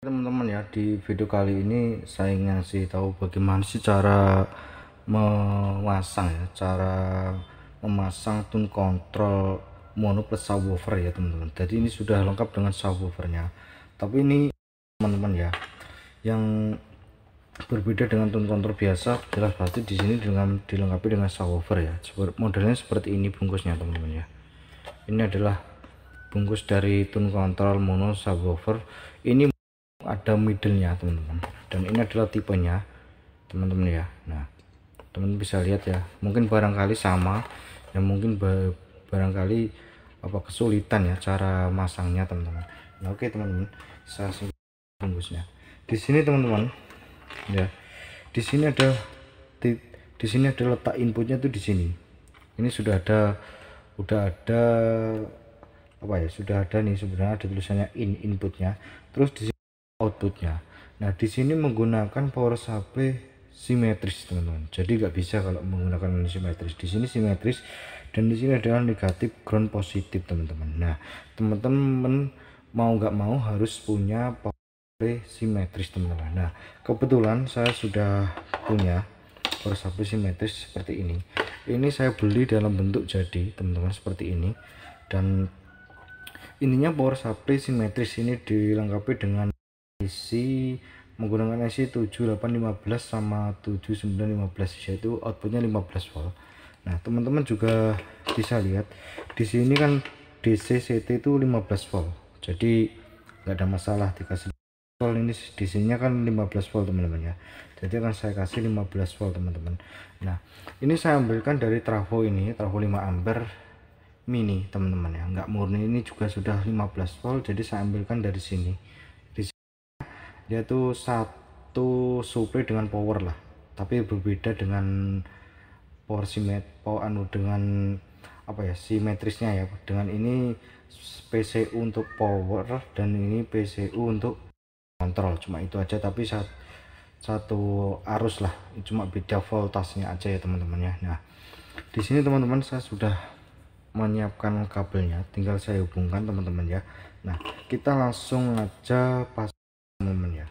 Teman-teman ya, di video kali ini saya ngasih tahu bagaimana sih cara memasang tune control mono plus subwoofer ya teman-teman. Jadi ini sudah lengkap dengan subwoofernya, tapi ini teman-teman ya, yang berbeda dengan tune control biasa jelas pasti di sini dilengkapi dengan subwoofer ya. Modelnya seperti ini bungkusnya teman-teman ya. Ini adalah bungkus dari tune control mono subwoofer. Ini ada middle-nya teman-teman, dan ini adalah tipenya teman-teman ya. Nah, teman bisa lihat ya, mungkin barangkali sama ya, mungkin barangkali kesulitan ya cara masangnya teman-teman. Nah, oke teman-teman, saya bungkusnya di sini teman-teman ya. Di sini ada letak inputnya tuh di sini. Ini sudah ada sudah ada nih, sebenarnya ada tulisannya inputnya, terus di outputnya. Nah, di sini menggunakan power supply simetris teman-teman. Jadi nggak bisa kalau menggunakan simetris. Di sini simetris, dan di sini adalah negatif, ground, positif teman-teman. Nah, teman-teman mau nggak mau harus punya power supply simetris teman-teman. Nah, kebetulan saya sudah punya power supply simetris seperti ini. Ini saya beli dalam bentuk jadi teman-teman seperti ini, dan ininya power supply simetris ini dilengkapi dengan menggunakan IC 7815 sama 7915, yaitu outputnya 15 volt. Nah, teman-teman juga bisa lihat di sini kan DC CT itu 15 volt, jadi nggak ada masalah dikasih volt. Ini DC-nya kan 15 volt teman-teman ya, jadi akan saya kasih 15 volt teman-teman. Nah, ini saya ambilkan dari trafo, ini trafo 5 ampere mini teman-teman ya, nggak murni. Ini juga sudah 15 volt, jadi saya ambilkan dari sini. Yaitu satu supply dengan power lah, tapi berbeda dengan power dengan simetrisnya ya. Dengan ini PCU untuk power, dan ini PCU untuk kontrol, cuma itu aja, tapi satu arus lah, cuma beda voltasenya aja ya teman-teman ya. Nah, di sini teman-teman saya sudah menyiapkan kabelnya, tinggal saya hubungkan teman-teman ya. Nah, kita langsung aja teman-teman ya,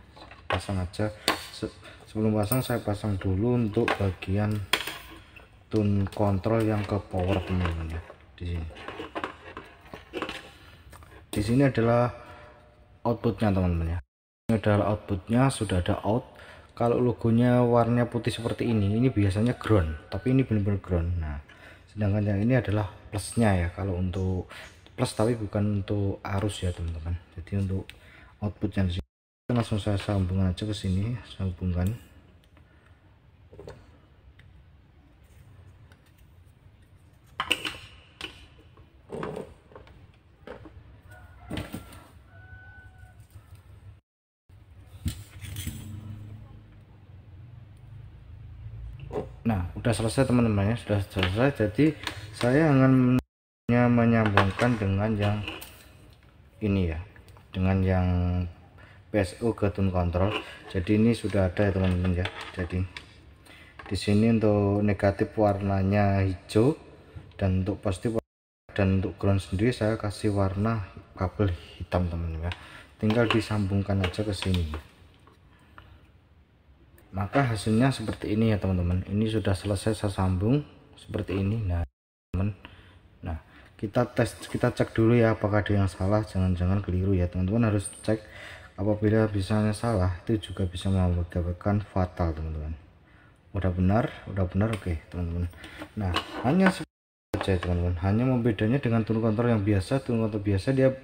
pasang aja. Sebelum pasang, saya pasang dulu untuk bagian tune control yang ke power teman-teman ya. Di sini adalah outputnya teman-teman ya. Ini adalah outputnya, sudah ada out. Kalau logonya warnanya putih seperti ini biasanya ground, tapi ini benar-benar ground. Nah, sedangkan yang ini adalah plusnya ya, kalau untuk plus, tapi bukan untuk arus ya teman-teman. Jadi untuk outputnya di sini langsung saya sambungkan aja ke sini, saya hubungkan. Nah, udah selesai teman-teman ya, sudah selesai. Jadi saya akan menyambungkan dengan yang ini ya, dengan yang PSU ke tune control. Jadi ini sudah ada ya teman-teman ya. Jadi di sini untuk negatif warnanya hijau, dan untuk positif, dan untuk ground sendiri saya kasih warna kabel hitam teman-teman ya. Tinggal disambungkan aja ke sini, maka hasilnya seperti ini ya teman-teman. Ini sudah selesai saya sambung seperti ini. Nah teman, nah kita cek dulu ya, apakah ada yang salah. Jangan-jangan keliru ya teman-teman, harus cek. Apabila misalnya salah, itu juga bisa mengakibatkan fatal teman-teman. Udah benar, oke teman-teman. Nah, hanya saja teman-teman, hanya membedanya dengan tune control yang biasa. Tune control biasa dia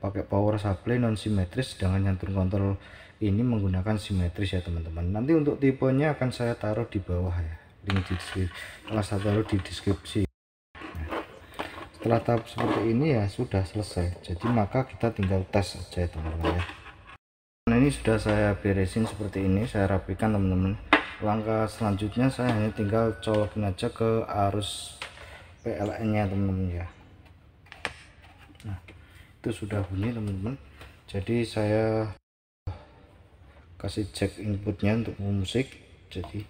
pakai power supply non simetris, sedangkan yang tune control ini menggunakan simetris ya teman-teman. Nanti untuk tipenya akan saya taruh di bawah ya, link di deskripsi, saya taruh di deskripsi. Nah, setelah tahap seperti ini ya sudah selesai. Jadi maka kita tinggal tes aja teman-teman ya. Nah, ini sudah saya beresin seperti ini, saya rapikan teman-teman. Langkah selanjutnya saya hanya tinggal colokin aja ke arus PLN nya teman-teman ya. Nah, itu sudah bunyi teman-teman. Jadi saya kasih jack inputnya untuk musik. Jadi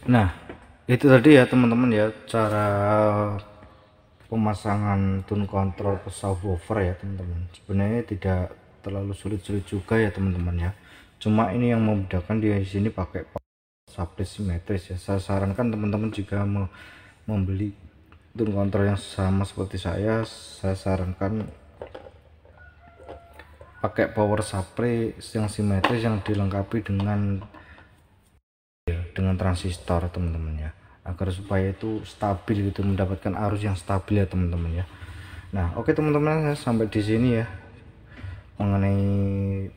Nah, itu tadi ya teman-teman ya, cara pemasangan tune control ke subwoofer ya teman-teman. Sebenarnya tidak terlalu sulit-sulit juga ya teman-teman ya. Cuma ini yang membedakan di sini pakai supply simetris ya. Saya sarankan teman-teman jika mau membeli tune control yang sama seperti saya sarankan pakai power supply yang simetris yang dilengkapi dengan transistor teman-teman ya, agar supaya itu stabil gitu, mendapatkan arus yang stabil ya teman-teman ya. Nah oke teman-teman, sampai di sini ya mengenai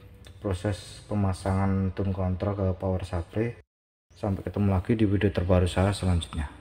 proses pemasangan tune control ke power supply. Sampai ketemu lagi di video terbaru saya selanjutnya.